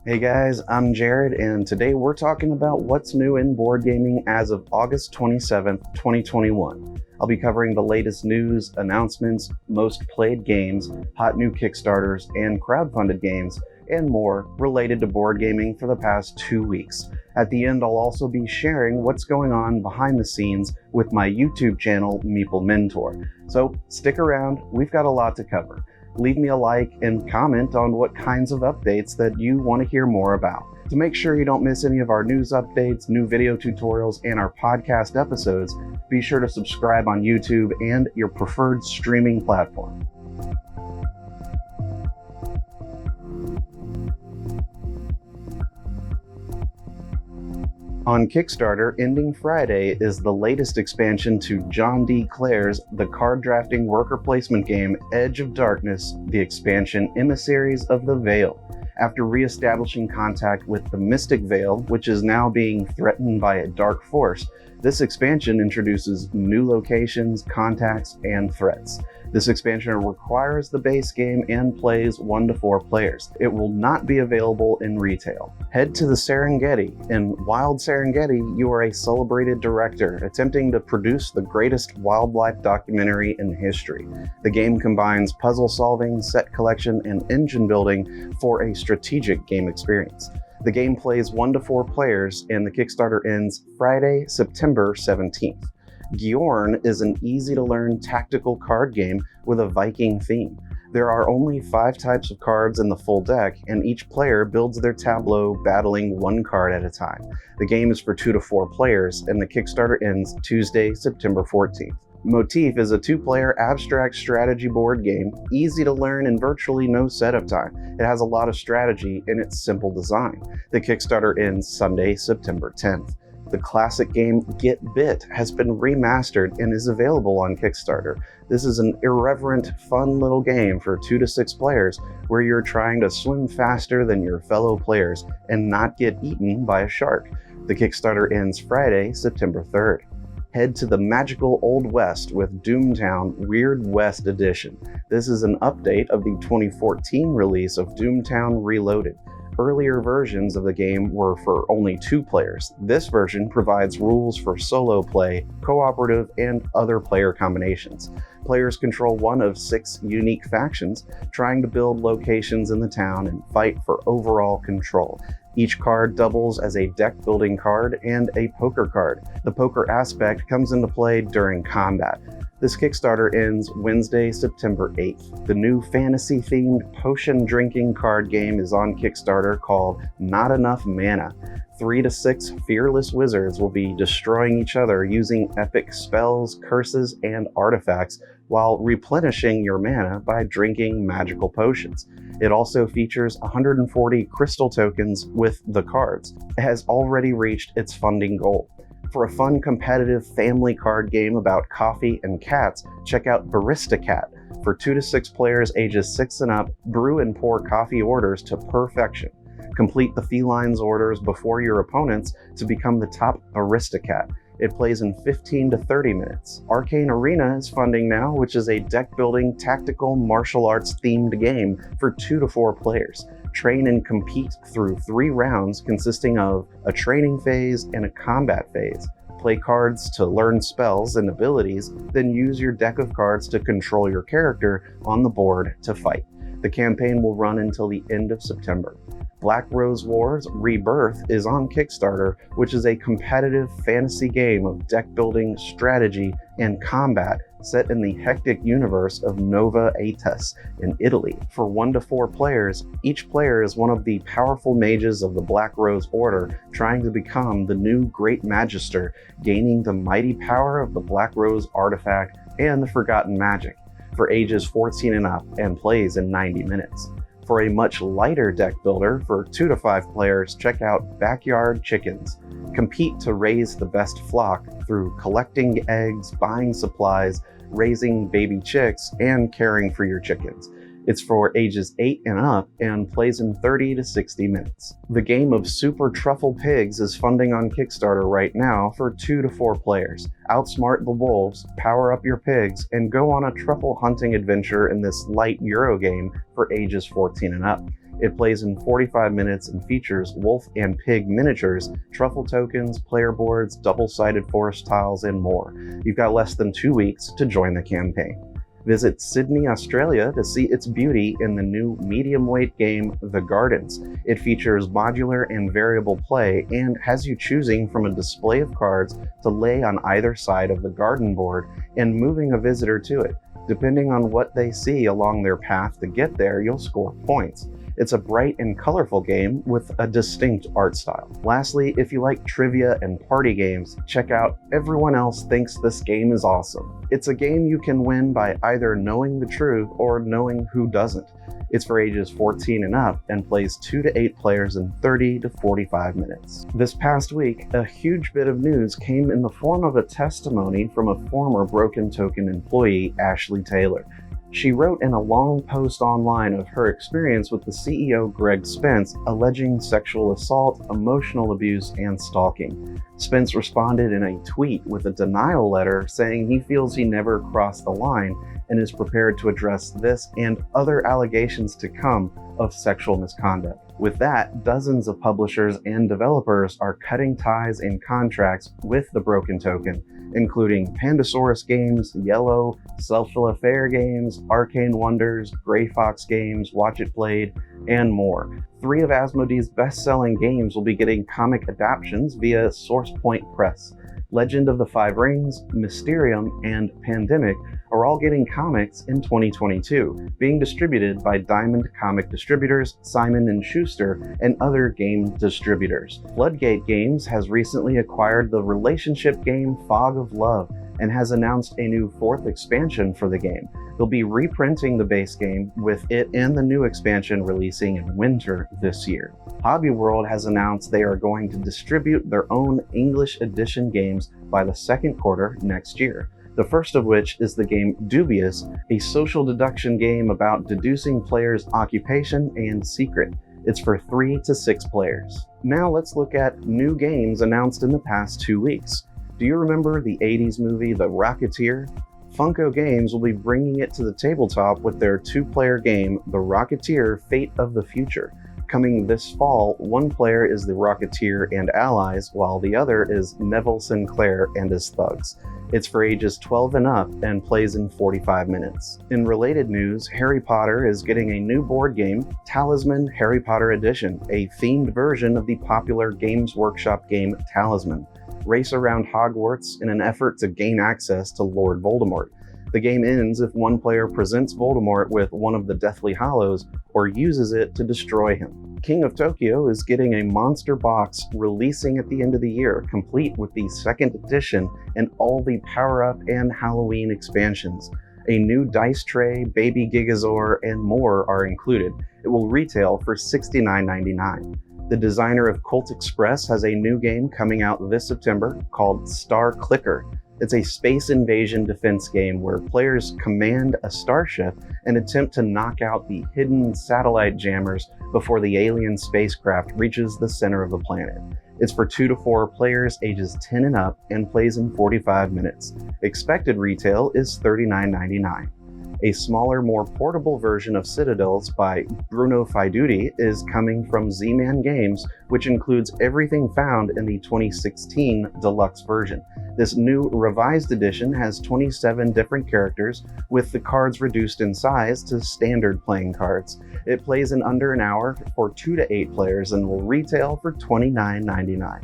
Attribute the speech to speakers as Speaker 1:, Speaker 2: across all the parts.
Speaker 1: Hey guys, I'm Jared, and today we're talking about what's new in board gaming as of August 27th, 2021. I'll be covering the latest news, announcements, most played games, hot new Kickstarters, and crowdfunded games, and more related to board gaming for the past 2 weeks. At the end, I'll also be sharing what's going on behind the scenes with my YouTube channel, Meeple Mentor. So stick around, we've got a lot to cover. Leave me a like and comment on what kinds of updates that you want to hear more about. To make sure you don't miss any of our news updates, new video tutorials, and our podcast episodes, be sure to subscribe on YouTube and your preferred streaming platform. On Kickstarter, ending Friday is the latest expansion to John D. Clare's The Card Drafting Worker Placement game Edge of Darkness, the expansion Emissaries of the Veil. After re-establishing contact with the Mystic Veil, which is now being threatened by a dark force, this expansion introduces new locations, contacts, and threats. This expansion requires the base game and plays 1 to 4 players. It will not be available in retail. Head to the Serengeti. In Wild Serengeti, you are a celebrated director attempting to produce the greatest wildlife documentary in history. The game combines puzzle solving, set collection, and engine building for a strategic game experience. The game plays 1 to 4 players, and the Kickstarter ends Friday, September 17th. Gjorn is an easy-to-learn tactical card game with a Viking theme. There are only 5 types of cards in the full deck, and each player builds their tableau battling 1 card at a time. The game is for 2 to 4 players, and the Kickstarter ends Tuesday, September 14th. Motif is a 2-player abstract strategy board game, easy to learn and virtually no setup time. It has a lot of strategy in its simple design. The Kickstarter ends Sunday, September 10th. The classic game Get Bit has been remastered and is available on Kickstarter. This is an irreverent, fun little game for 2 to 6 players where you're trying to swim faster than your fellow players and not get eaten by a shark. The Kickstarter ends Friday, September 3rd. Head to the magical Old West with Doomtown Weird West Edition. This is an update of the 2014 release of Doomtown Reloaded. Earlier versions of the game were for only 2 players. This version provides rules for solo play, cooperative, and other player combinations. Players control one of 6 unique factions, trying to build locations in the town and fight for overall control. Each card doubles as a deck-building card and a poker card. The poker aspect comes into play during combat. This Kickstarter ends Wednesday, September 8th. The new fantasy-themed potion-drinking card game is on Kickstarter called Not Enough Mana. 3 to 6 fearless wizards will be destroying each other using epic spells, curses, and artifacts while replenishing your mana by drinking magical potions. It also features 140 crystal tokens with the cards. It has already reached its funding goal. For a fun, competitive family card game about coffee and cats, check out Barista Cat. For 2 to 6 players ages 6 and up, brew and pour coffee orders to perfection. Complete the felines orders before your opponents to become the top Barista Cat. It plays in 15 to 30 minutes. Arcane Arena is funding now, which is a deck-building, tactical, martial arts-themed game for 2 to 4 players. Train and compete through 3 rounds consisting of a training phase and a combat phase. Play cards to learn spells and abilities, then use your deck of cards to control your character on the board to fight. The campaign will run until the end of September. Black Rose Wars Rebirth is on Kickstarter, which is a competitive fantasy game of deck building, strategy, and combat set in the hectic universe of Nova Aetas in Italy. For 1 to 4 players, each player is one of the powerful mages of the Black Rose Order trying to become the new Great Magister, gaining the mighty power of the Black Rose artifact and the Forgotten Magic. For ages 14 and up, and plays in 90 minutes. For a much lighter deck builder, for 2 to 5 players, check out Backyard Chickens. Compete to raise the best flock through collecting eggs, buying supplies, raising baby chicks, and caring for your chickens. It's for ages 8 and up and plays in 30 to 60 minutes. The game of Super Truffle Pigs is funding on Kickstarter right now for 2 to 4 players. Outsmart the wolves, power up your pigs, and go on a truffle hunting adventure in this light Euro game for ages 14 and up. It plays in 45 minutes and features wolf and pig miniatures, truffle tokens, player boards, double-sided forest tiles, and more. You've got less than 2 weeks to join the campaign. Visit Sydney, Australia to see its beauty in the new medium-weight game, The Gardens. It features modular and variable play and has you choosing from a display of cards to lay on either side of the garden board and moving a visitor to it. Depending on what they see along their path to get there, you'll score points. It's a bright and colorful game with a distinct art style. Lastly, if you like trivia and party games, check out Everyone Else Thinks This Game is Awesome. It's a game you can win by either knowing the truth or knowing who doesn't. It's for ages 14 and up and plays 2 to 8 players in 30 to 45 minutes. This past week, a huge bit of news came in the form of a testimony from a former Broken Token employee, Ashley Taylor. She wrote in a long post online of her experience with the CEO Greg Spence, alleging sexual assault, emotional abuse, and stalking. Spence responded in a tweet with a denial letter saying he feels he never crossed the line and is prepared to address this and other allegations to come of sexual misconduct. With that, dozens of publishers and developers are cutting ties and contracts with the Broken Token, including Pandasaurus Games, Yellow, Self-Fill Affair Games, Arcane Wonders, Grey Fox Games, Watch It Played, and more. 3 of Asmodee's best-selling games will be getting comic adaptations via SourcePoint Press. Legend of the Five Rings, Mysterium, and Pandemic are all getting comics in 2022, being distributed by Diamond Comic Distributors, Simon & Schuster, and other game distributors. Floodgate Games has recently acquired the relationship game Fog of Love and has announced a new 4th expansion for the game. They'll be reprinting the base game, with it and the new expansion releasing in winter this year. Hobby World has announced they are going to distribute their own English edition games by the second quarter next year. The first of which is the game Dubious, a social deduction game about deducing players' occupation and secret. It's for 3 to 6 players. Now let's look at new games announced in the past 2 weeks. Do you remember the 80s movie The Rocketeer? Funko Games will be bringing it to the tabletop with their 2-player game, The Rocketeer: Fate of the Future. Coming this fall, one player is the Rocketeer and allies, while the other is Neville Sinclair and his thugs. It's for ages 12 and up and plays in 45 minutes. In related news, Harry Potter is getting a new board game, Talisman Harry Potter Edition, a themed version of the popular Games Workshop game Talisman. Race around Hogwarts in an effort to gain access to Lord Voldemort. The game ends if one player presents Voldemort with one of the Deathly Hallows or uses it to destroy him. King of Tokyo is getting a monster box releasing at the end of the year, complete with the 2nd edition and all the power-up and Halloween expansions. A new dice tray, Baby Gigazor, and more are included. It will retail for $69.99. The designer of Colt Express has a new game coming out this September called Star Clicker. It's a space invasion defense game where players command a starship and attempt to knock out the hidden satellite jammers before the alien spacecraft reaches the center of the planet. It's for 2 to 4 players ages 10 and up and plays in 45 minutes. Expected retail is $39.99. A smaller, more portable version of Citadels by Bruno Faiduti is coming from Z-Man Games, which includes everything found in the 2016 deluxe version. This new revised edition has 27 different characters, with the cards reduced in size to standard playing cards. It plays in under an hour for 2 to 8 players and will retail for $29.99.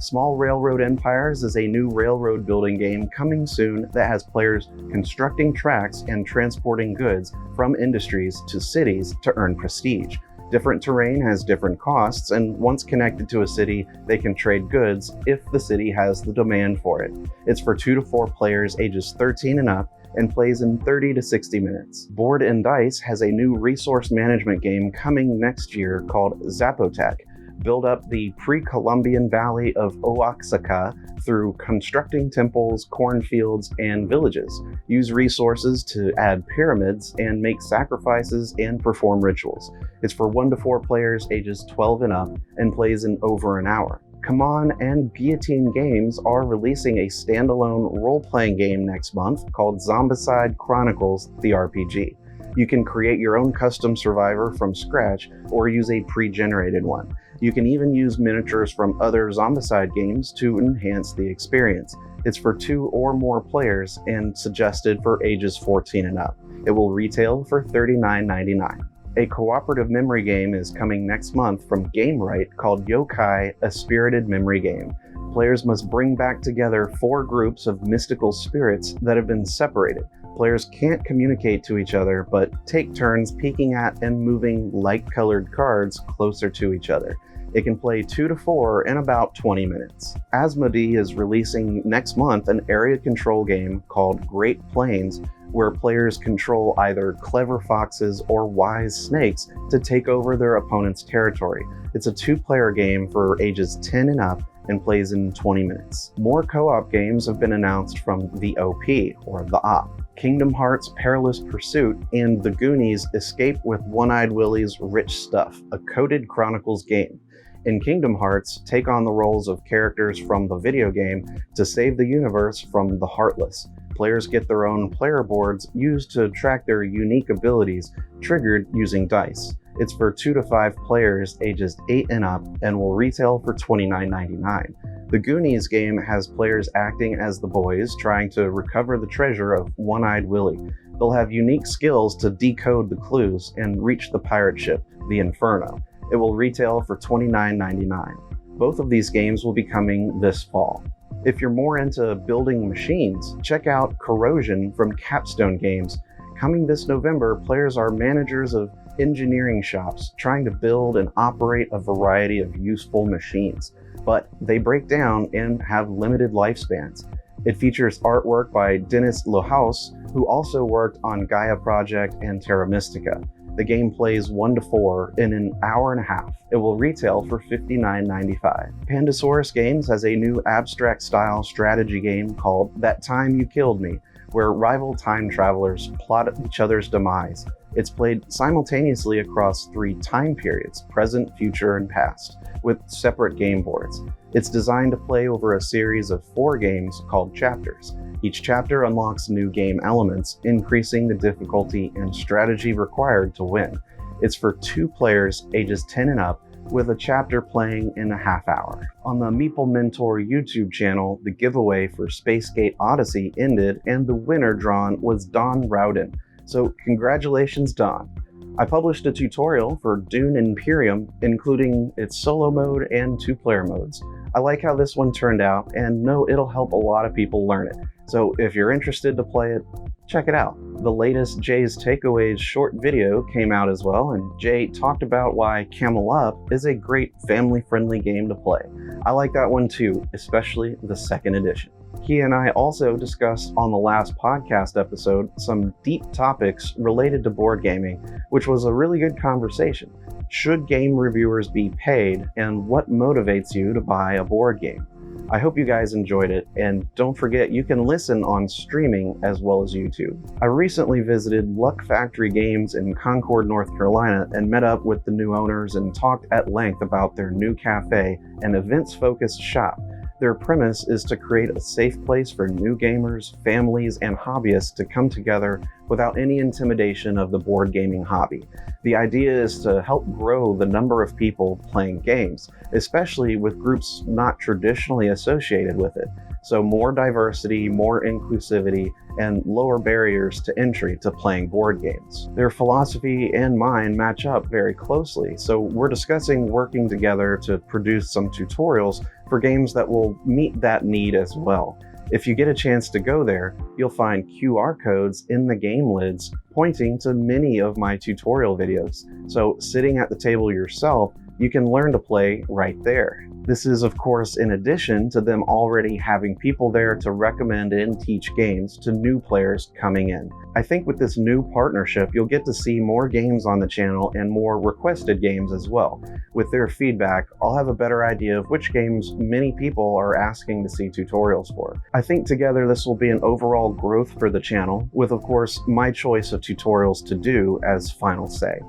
Speaker 1: Small Railroad Empires is a new railroad building game coming soon that has players constructing tracks and transporting goods from industries to cities to earn prestige. Different terrain has different costs, and once connected to a city, they can trade goods if the city has the demand for it. It's for 2 to 4 players ages 13 and up and plays in 30 to 60 minutes. Board and Dice has a new resource management game coming next year called Zapotec. Build up the pre-Columbian valley of Oaxaca through constructing temples, cornfields, and villages. Use resources to add pyramids and make sacrifices and perform rituals. It's for 1 to 4 players ages 12 and up and plays in over an hour. Come On and Guillotine Games are releasing a standalone role-playing game next month called Zombicide Chronicles: The RPG. You can create your own custom survivor from scratch or use a pre-generated one. You can even use miniatures from other Zombicide games to enhance the experience. It's for 2 or more players and suggested for ages 14 and up. It will retail for $39.99. A cooperative memory game is coming next month from GameRight called Yokai, a spirited memory game. Players must bring back together 4 groups of mystical spirits that have been separated. Players can't communicate to each other, but take turns peeking at and moving light-colored cards closer to each other. It can play 2 to 4 in about 20 minutes. Asmodee is releasing next month an area control game called Great Plains, where players control either clever foxes or wise snakes to take over their opponent's territory. It's a 2-player game for ages 10 and up and plays in 20 minutes. More co-op games have been announced from the OP, or the Op, Kingdom Hearts Perilous Pursuit, and The Goonies Escape with One-Eyed Willie's Rich Stuff, a coded Chronicles game. In Kingdom Hearts, take on the roles of characters from the video game to save the universe from the Heartless. Players get their own player boards used to track their unique abilities, triggered using dice. It's for 2 to 5 players ages 8 and up and will retail for $29.99. The Goonies game has players acting as the boys trying to recover the treasure of One-Eyed Willie. They'll have unique skills to decode the clues and reach the pirate ship, the Inferno. It will retail for $29.99. Both of these games will be coming this fall. If you're more into building machines, check out Corrosion from Capstone Games. Coming this November, players are managers of engineering shops trying to build and operate a variety of useful machines, but they break down and have limited lifespans. It features artwork by Dennis Lohaus, who also worked on Gaia Project and Terra Mystica. The game plays 1 to 4 in an hour and a half. It will retail for $59.95. Pandasaurus Games has a new abstract-style strategy game called That Time You Killed Me, where rival time travelers plot each other's demise. It's played simultaneously across 3 time periods, present, future, and past, with separate game boards. It's designed to play over a series of 4 games called chapters. Each chapter unlocks new game elements, increasing the difficulty and strategy required to win. It's for 2 players ages 10 and up, with a chapter playing in a half hour. On the Meeple Mentor YouTube channel, the giveaway for Spacegate Odyssey ended and the winner drawn was Don Rowden. So congratulations, Don. I published a tutorial for Dune Imperium, including its solo mode and 2-player modes. I like how this one turned out and know it'll help a lot of people learn it. So if you're interested to play it, check it out. The latest Jay's Takeaways short video came out as well, and Jay talked about why Camel Up is a great family-friendly game to play. I like that one too, especially the 2nd edition. He and I also discussed on the last podcast episode some deep topics related to board gaming, which was a really good conversation. Should game reviewers be paid, and what motivates you to buy a board game? I hope you guys enjoyed it, and don't forget you can listen on streaming as well as YouTube. I recently visited Luck Factory Games in Concord, North Carolina, and met up with the new owners and talked at length about their new cafe and events-focused shop. Their premise is to create a safe place for new gamers, families, and hobbyists to come together without any intimidation of the board gaming hobby. The idea is to help grow the number of people playing games, especially with groups not traditionally associated with it. So more diversity, more inclusivity, and lower barriers to entry to playing board games. Their philosophy and mine match up very closely, so we're discussing working together to produce some tutorials for games that will meet that need as well. If you get a chance to go there, you'll find QR codes in the game lids pointing to many of my tutorial videos. So sitting at the table yourself, you can learn to play right there. This is, of course, in addition to them already having people there to recommend and teach games to new players coming in. I think with this new partnership, you'll get to see more games on the channel and more requested games as well. With their feedback, I'll have a better idea of which games many people are asking to see tutorials for. I think together this will be an overall growth for the channel, with of course my choice of tutorials to do as final say.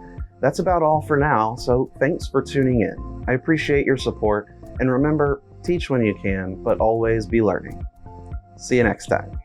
Speaker 1: That's about all for now, so thanks for tuning in. I appreciate your support, and remember, teach when you can, but always be learning. See you next time.